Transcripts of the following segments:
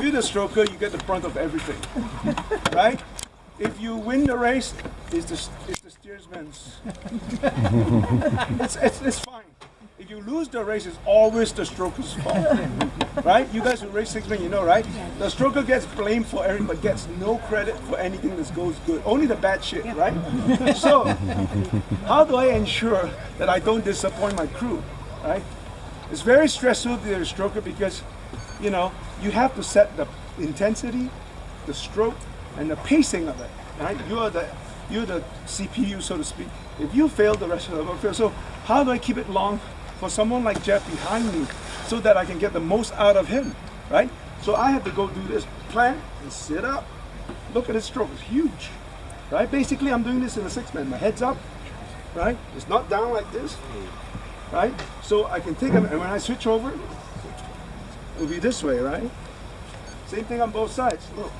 If you're the stroker, you get the brunt of everything, right? If you win the race, it's the steersman's. It's fine. If you lose the race, it's always the stroker's fault, right? You guys who race 6-man, you know, right? The stroker gets blamed for everything, but gets no credit for anything that goes good. Only the bad shit, right? So, how do I ensure that I don't disappoint my crew, right? It's very stressful to be a stroker because, you know, you have to set the intensity, the stroke, and the pacing of it, right? You're the CPU, so to speak. If you fail, the rest of them will fail. So how do I keep it long for someone like Jeff behind me so that I can get the most out of him, right? So I have to go do this, plant and sit up. Look at his stroke, it's huge, right? Basically, I'm doing this in a 6-man. My head's up, right? It's not down like this, right? So I can take him, and when I switch over, it'll be this way, right? Same thing on both sides, look.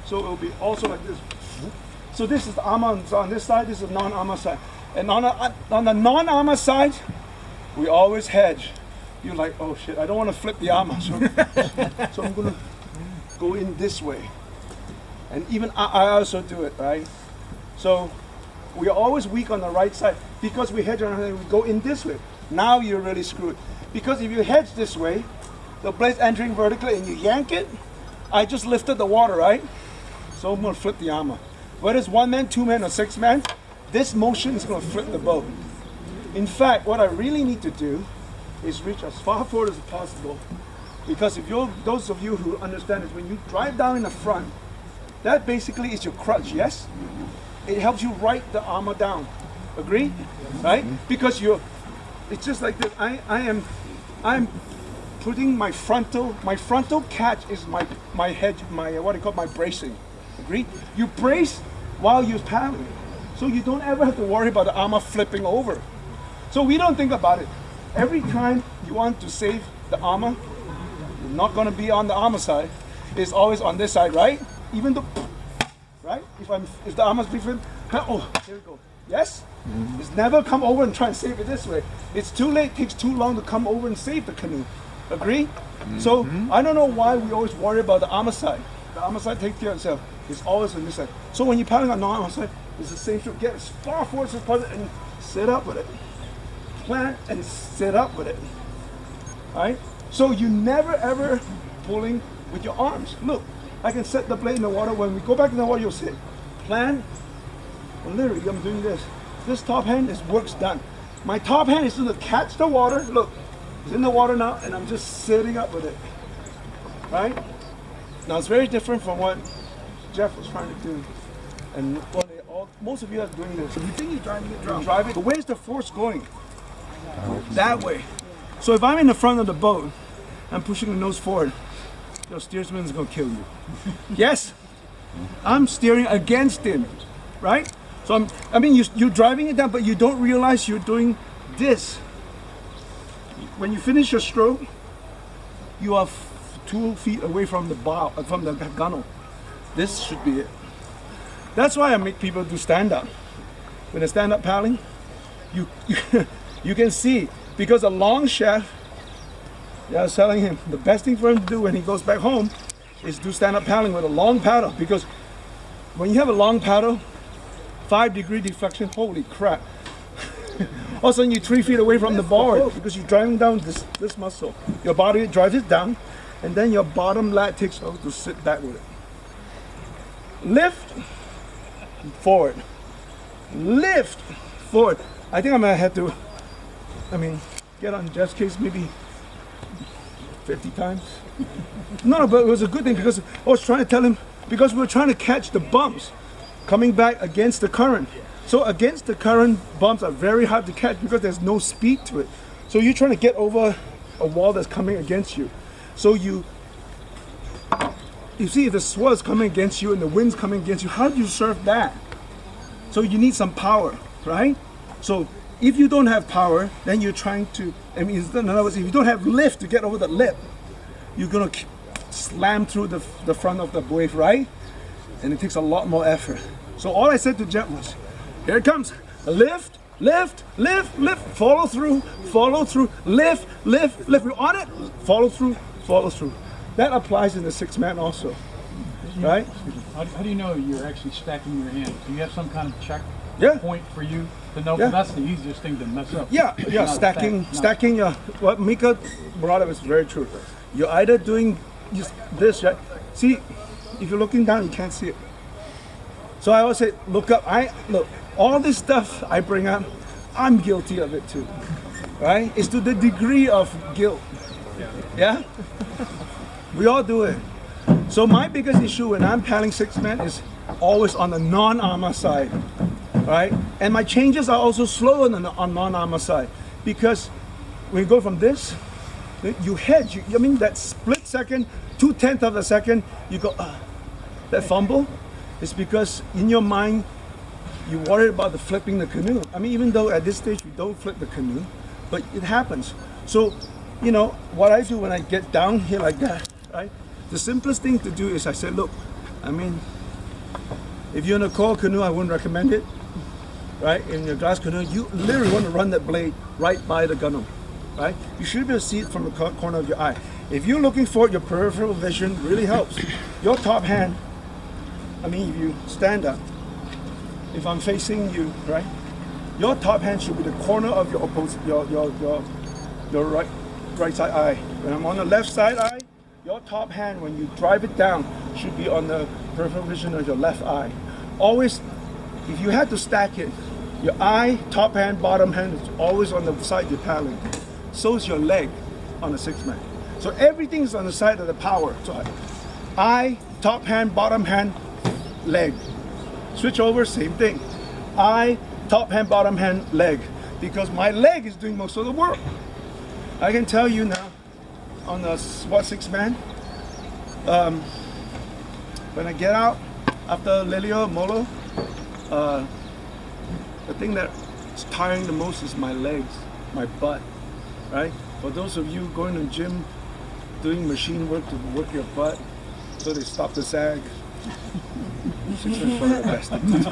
So it'll be also like this. So this is the armor on this side, this is the non-armor side. And on the non-armor side, we always hedge. You're like, oh shit, I don't want to flip the armor. So I'm gonna go in this way. And even I also do it, right? So we're always weak on the right side because we hedge on and we go in this way. Now you're really screwed. Because if you hedge this way, the blade's entering vertically and you yank it, I just lifted the water, right? So I'm gonna flip the armor. Whether it's 1-man, 2-man, or 6-man, this motion is gonna flip the boat. In fact, what I really need to do is reach as far forward as possible. Because if those of you who understand it, when you drive down in the front, that basically is your crutch, yes? It helps you write the armor down. Agree? Right? Because it's just like this. I'm putting my frontal catch is my hedge, my bracing. Agree? You brace while you're paddling. So you don't ever have to worry about the armor flipping over. So we don't think about it. Every time you want to save the armor, you're not going to be on the armor side. It's always on this side, right? Even though, right? If the armor's different, oh, here we go. Yes? Mm-hmm. It's never come over and try and save it this way. It's too late. It takes too long to come over and save the canoe. Agree? Mm-hmm. So I don't know why we always worry about the armor side. The armor side takes care of itself. It's always on this side. So when you're paddling on the armor side, it's the same stroke. Get as far forward as possible and sit up with it. Plant and sit up with it. Alright? So you never ever pulling with your arms. Look, I can set the blade in the water. When we go back in the water, you'll see it. Plant. Well, literally, I'm doing this. This top hand is work's done. My top hand is going to catch the water. Look, it's in the water now, and I'm just sitting up with it. Right? Now it's very different from what Jeff was trying to do. And most of you are doing this. So you think you're driving it drum. Drive it. But where's the force going? That way. So if I'm in the front of the boat, I'm pushing the nose forward, your steersman is going to kill you. Yes? I'm steering against him, right? So you're driving it down, but you don't realize you're doing this. When you finish your stroke, you are 2 feet away from the bow, from the gunnel. This should be it. That's why I make people do stand-up. When they stand up paddling, you can see, because a long shaft, I was telling him, the best thing for him to do when he goes back home is do stand-up paddling with a long paddle, because when you have a long paddle, 5-degree deflection, holy crap. All of a sudden you're 3 feet away from the board because you're driving down this muscle. Your body drives it down, and then your bottom lat takes over to sit back with it. Lift, forward. Lift, forward. I think I'm gonna have to, get on Jeff's case maybe 50 times. No, but it was a good thing because I was trying to tell him, because we were trying to catch the bumps coming back against the current. So against the current, bumps are very hard to catch because there's no speed to it. So you're trying to get over a wall that's coming against you. So you see if the swell's coming against you and the wind's coming against you, how do you surf that? So you need some power, right? So if you don't have power, then you're trying to, in other words, if you don't have lift to get over the lip, you're gonna slam through the front of the wave, right? And it takes a lot more effort. So all I said to Jeff was, here it comes, lift, lift, lift, lift, follow through, lift, lift, lift. We're on it, follow through, follow through. That applies in the 6-man also, right? How do you know you're actually stacking your hands? Do you have some kind of check Yeah. point for you to know? Yeah. That's the easiest thing to mess up. Yeah, Not stacking your, what Mika brought up is very true. You're either doing just this, right? See, if you're looking down, you can't see it. So I always say, look up. Look, all this stuff I bring up, I'm guilty of it too, right? It's to the degree of guilt, yeah? We all do it. So my biggest issue when I'm paddling 6-man is always on the non-armor side, right? And my changes are also slow on non-armor side because when you go from this, you hedge. I mean that split second, 2/10 of a second, you go, that fumble is because in your mind, you worry about the flipping the canoe. I mean, even though at this stage we don't flip the canoe, but it happens. So, you know, what I do when I get down here like that, right? The simplest thing to do is I say, look, I mean, if you're in a coil canoe, I wouldn't recommend it, right? In your glass canoe, you literally want to run that blade right by the gunnel, right? You should be able to see it from the corner of your eye. If you're looking for it, your peripheral vision really helps. Your top hand, I mean, if you stand up, if I'm facing you, right? Your top hand should be the corner of your opposite, your right side eye. When I'm on the left side eye, your top hand, when you drive it down, should be on the peripheral vision of your left eye. Always, if you had to stack it, your eye, top hand, bottom hand is always on the side you're paddling. So is your leg on a 6-man. So everything is on the side of the power. So eye, top hand, bottom hand, leg. Switch over, same thing. Eye, top hand, bottom hand, leg. Because my leg is doing most of the work. I can tell you now, on the SWAT 6-man, when I get out after Lelio, Molo, the thing that's tiring the most is my legs, my butt, right? For those of you going to the gym, doing machine work to work your butt, so they stop the sag. 6-man's probably the best thing to do.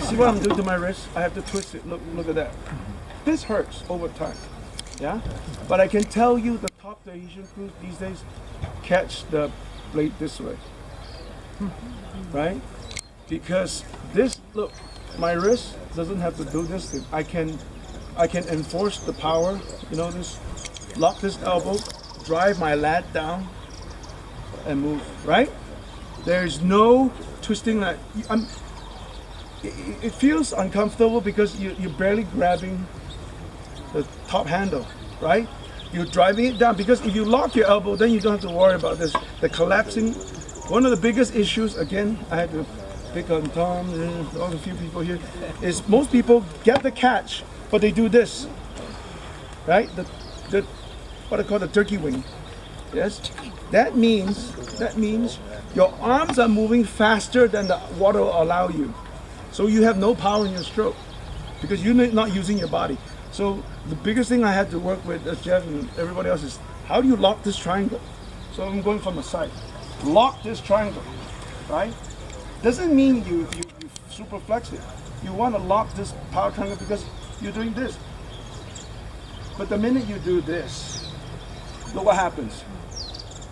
See what I'm doing to my wrist? I have to twist it. Look at that. This hurts over time, yeah? But I can tell you the top Tahitian crews these days catch the blade this way, right? Because this, look, my wrist doesn't have to do this thing. I can enforce the power, you know, this, lock this elbow, drive my lat down, and move, right? There's no twisting that. It feels uncomfortable because you're barely grabbing the top handle, right? You're driving it down because if you lock your elbow, then you don't have to worry about this. The collapsing. One of the biggest issues, again, I had to pick on Tom and all the few people here, is most people get the catch, but they do this, right? The what I call the turkey wing. Yes, that means your arms are moving faster than the water will allow you. So you have no power in your stroke because you're not using your body. So the biggest thing I had to work with as Jeff and everybody else is how do you lock this triangle? So I'm going from the side. Lock this triangle, right? Doesn't mean you super flex it. You want to lock this power triangle because you're doing this. But the minute you do this, look what happens.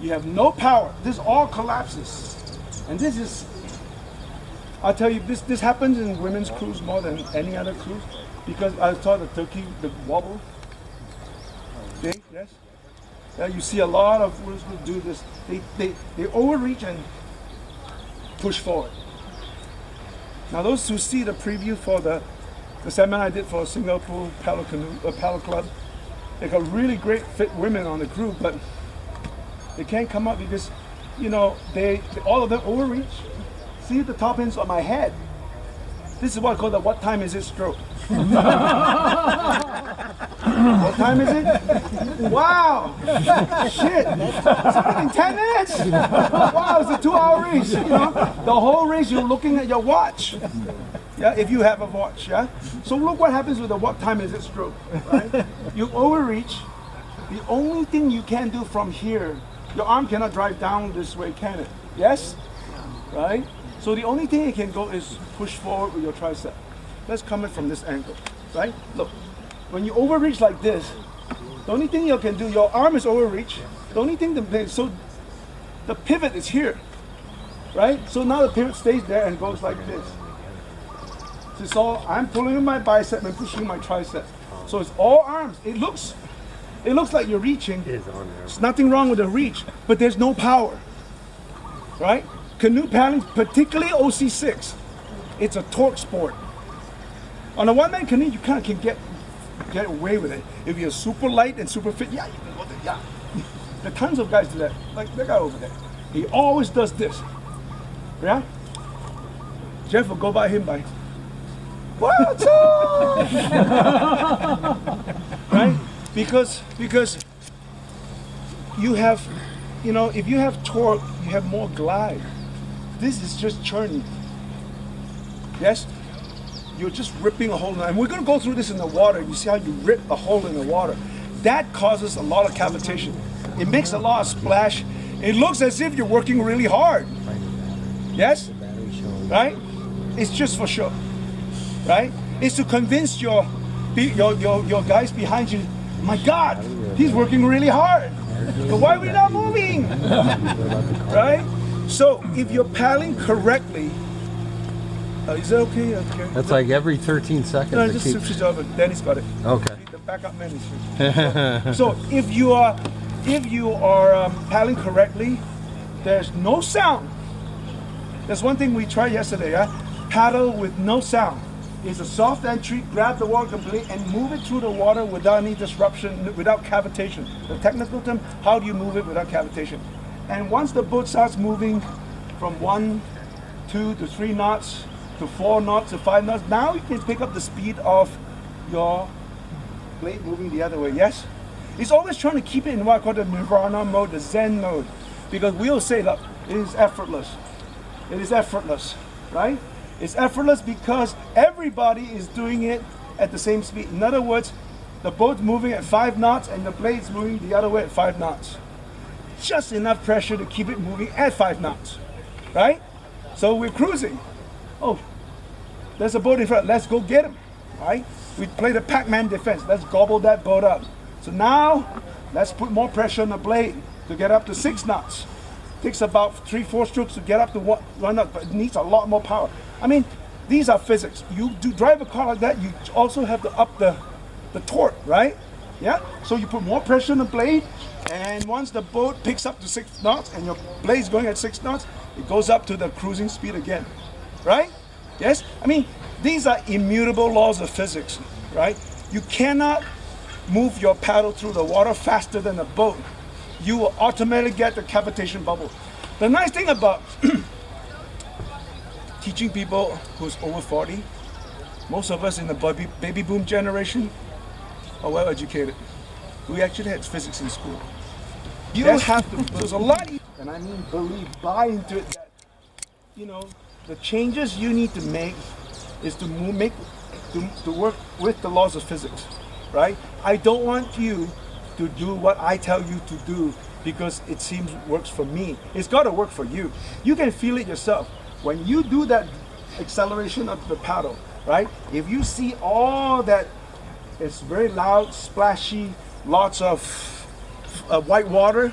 You have no power. This all collapses. And this is, I'll tell you, this happens in women's crews more than any other crews because I taught the turkey, the wobble. Okay, yes? Yeah, you see a lot of crews who do this. They overreach and push forward. Now those who see the preview for the seminar I did for Singapore Paddle Club, they got really great fit women on the crew, but they can't come up because, you know, they all of them overreach. See the top ends on my head. This is what I call the what time is it stroke. What time is it? Wow! Shit! It's only been 10 minutes! Wow, it's a 2-hour race, you know? The whole race you're looking at your watch. Yeah, if you have a watch, yeah? So look what happens with the what time is it stroke, right? You overreach. The only thing you can do from here, your arm cannot drive down this way, can it? Yes? Right? So the only thing it can go is push forward with your tricep. Let's come in from this angle, right? Look, when you overreach like this, The only thing you can do, your arm is overreach. The only thing so the pivot is here, right? So now the pivot stays there and goes like this. So it's all, I'm pulling in my bicep and pushing my tricep. So it's all arms. It looks like you're reaching. There's nothing wrong with the reach, but there's no power, right? Canoe paddling, particularly OC-6, it's a torque sport. On a one-man canoe, you kind of can get away with it. If you're super light and super fit, yeah, you can go there, yeah. There are tons of guys do that, like that guy over there. He always does this, yeah? Jeff will go by him by, what's up? Right? Because you have, if you have torque, you have more glide. This is just churning. Yes? You're just ripping a hole in it. And we're going to go through this in the water. You see how you rip a hole in the water. That causes a lot of cavitation. It makes a lot of splash. It looks as if you're working really hard. Yes? Right? It's just for show. Right? It's to convince your guys behind you, my God, he's working really hard. But why are we not moving? Right? So if you're paddling correctly, is that okay? That's like every 13 seconds. No, just switch over. Dennis got it. Okay. The backup man is so if you are paddling correctly, there's no sound. That's one thing we tried yesterday. Paddle with no sound. It's a soft entry. Grab the water completely and move it through the water without any disruption, without cavitation. The technical term: how do you move it without cavitation? And once the boat starts moving from 1, 2 to 3 knots to 4 knots to 5 knots, now you can pick up the speed of your blade moving the other way. Yes? It's always trying to keep it in what I call the nirvana mode, the Zen mode. Because we'll say, look, it is effortless. It is effortless, right? It's effortless because everybody is doing it at the same speed. In other words, the boat's moving at 5 knots and the blade's moving the other way at 5 knots. Just enough pressure to keep it moving at 5 knots, right? So we're cruising. Oh, there's a boat in front. Let's go get him, right? We play the Pac-Man defense. Let's gobble that boat up. So now, let's put more pressure on the blade to get up to 6 knots. Takes about 3-4 strokes to get up to 1 knot, but it needs a lot more power. I mean, these are physics. You do drive a car like that, you also have to up the torque, right? Yeah? So you put more pressure on the blade, and once the boat picks up to 6 knots and your blade's going at 6 knots, it goes up to the cruising speed again, right? Yes? I mean, these are immutable laws of physics, right? You cannot move your paddle through the water faster than a boat. You will automatically get the cavitation bubble. The nice thing about teaching people who's over 40, most of us in the baby boom generation are well educated. We actually had physics in school. You don't have to, there's a lot, and I mean buy into it that, the changes you need to make is to work with the laws of physics, right? I don't want you to do what I tell you to do because it seems works for me. It's got to work for you. You can feel it yourself. When you do that acceleration of the paddle, right? If you see all that, it's very loud, splashy, lots of white water.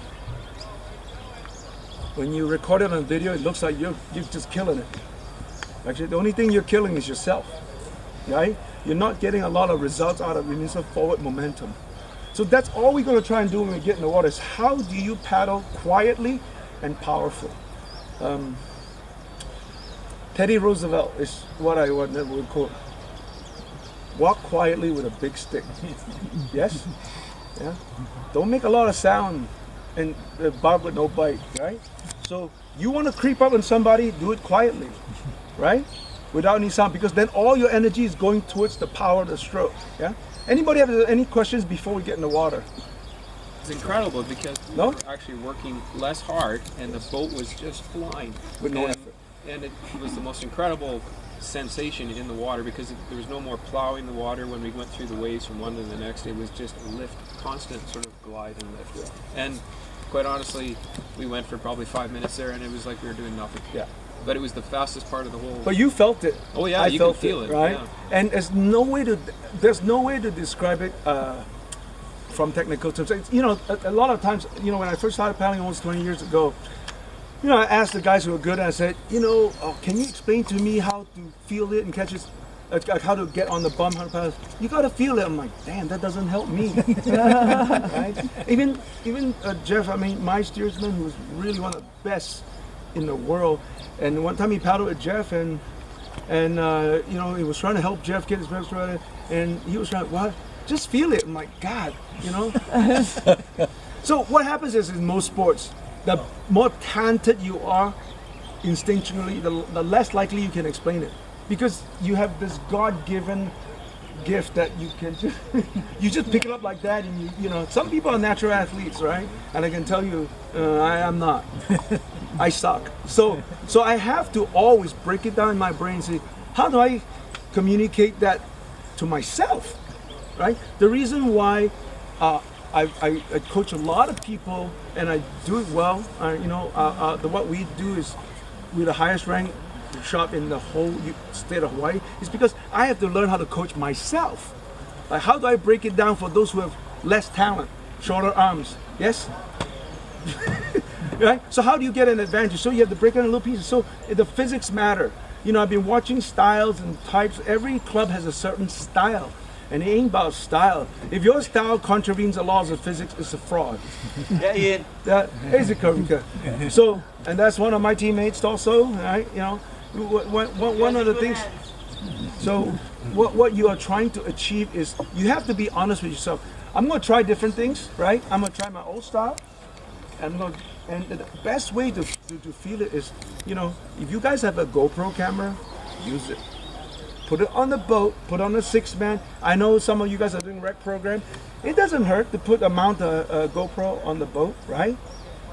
When you record it on video, it looks like you're just killing it. Actually, the only thing you're killing is yourself, right? You're not getting a lot of results out of it. It's a forward momentum. So that's all we're going to try and do when we get in the water is how do you paddle quietly and powerful. Teddy Roosevelt is what I would quote. Walk quietly with a big stick. Yes? Yeah? Don't make a lot of sound and bark with no bite, right? So you want to creep up on somebody, do it quietly, right? Without any sound, because then all your energy is going towards the power of the stroke. Yeah? Anybody have any questions before we get in the water? It's incredible because we were actually working less hard and the boat was just flying. With no effort. And it was the most incredible sensation in the water because there was no more plowing the water when we went through the waves from one to the next. It was just a lift, constant sort of glide and lift. Yeah. And quite honestly, we went for probably 5 minutes there and it was like we were doing nothing. Yeah. But it was the fastest part of the whole. But you felt it. Oh yeah, you can feel it, right? Yeah. And there's no way to describe it from from technical tips. You know, a lot of times, you know, when I first started paddling almost 20 years ago, you know, I asked the guys who were good, and I said, you know, can you explain to me how to feel it and catch it, like how to get on the bum, how to paddle? You got to feel it. I'm like, damn, that doesn't help me. Right? Even Jeff, I mean, my steersman, who was really one of the best in the world, and one time he paddled with Jeff, and you know, he was trying to help Jeff get his best right, and he was trying, what? Just feel it. I'm like, God, you know. So what happens is in most sports, the more talented you are instinctually, the less likely you can explain it, because you have this God-given gift that you can just you just pick it up like that, and you know, some people are natural athletes, right? And I can tell you, I am not. I suck. So I have to always break it down in my brain and say, how do I communicate that to myself, right? The reason why I coach a lot of people, and I do it well. You know, what we do is we're the highest ranked shop in the whole state of Hawaii. Is because I have to learn how to coach myself. Like, how do I break it down for those who have less talent, shorter arms? Yes. Right. So how do you get an advantage? So you have to break it in little pieces. So the physics matter. You know, I've been watching styles and types. Every club has a certain style. And it ain't about style. If your style contravenes the laws of physics, it's a fraud. Yeah, Ian. That is a Karika. So, and that's one of my teammates also, right? You know, one of the things. So, what you are trying to achieve is you have to be honest with yourself. I'm going to try different things, right? I'm going to try my old style. And the best way to feel it is, you know, if you guys have a GoPro camera, use it. Put it on the boat, put on a 6-man. I know some of you guys are doing rec program. It doesn't hurt to mount a GoPro on the boat, right?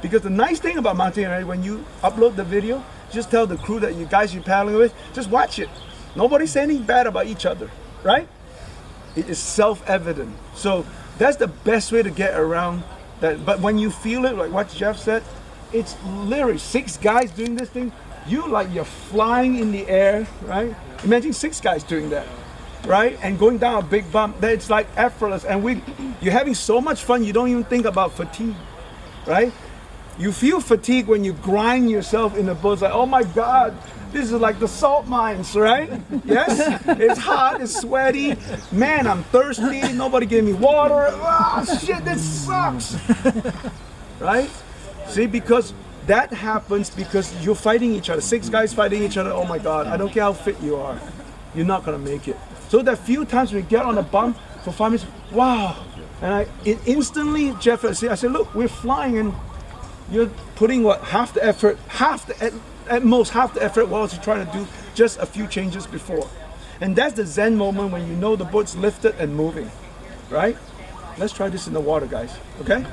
Because the nice thing about mounting it, right, when you upload the video, just tell the crew that you guys you're paddling with, just watch it. Nobody's saying anything bad about each other, right? It is self-evident. So that's the best way to get around that. But when you feel it, like what Jeff said, it's literally 6 guys doing this thing. You're flying in the air, right? Imagine 6 guys doing that, right? And going down a big bump, it's like effortless. And you're having so much fun, you don't even think about fatigue, right? You feel fatigue when you grind yourself in the boat. It's like, oh my God, this is like the salt mines, right? Yes, it's hot, it's sweaty. Man, I'm thirsty, nobody gave me water. Oh shit, this sucks, right? See, because that happens because you're fighting each other. 6 guys fighting each other. Oh my God, I don't care how fit you are. You're not gonna make it. So that few times we get on a bump for 5 minutes, wow. And instantly, Jeff, I said, look, we're flying and you're putting what, half the effort, at most half the effort what was you trying to do just a few changes before. And that's the Zen moment when you know the boat's lifted and moving, right? Let's try this in the water, guys, okay?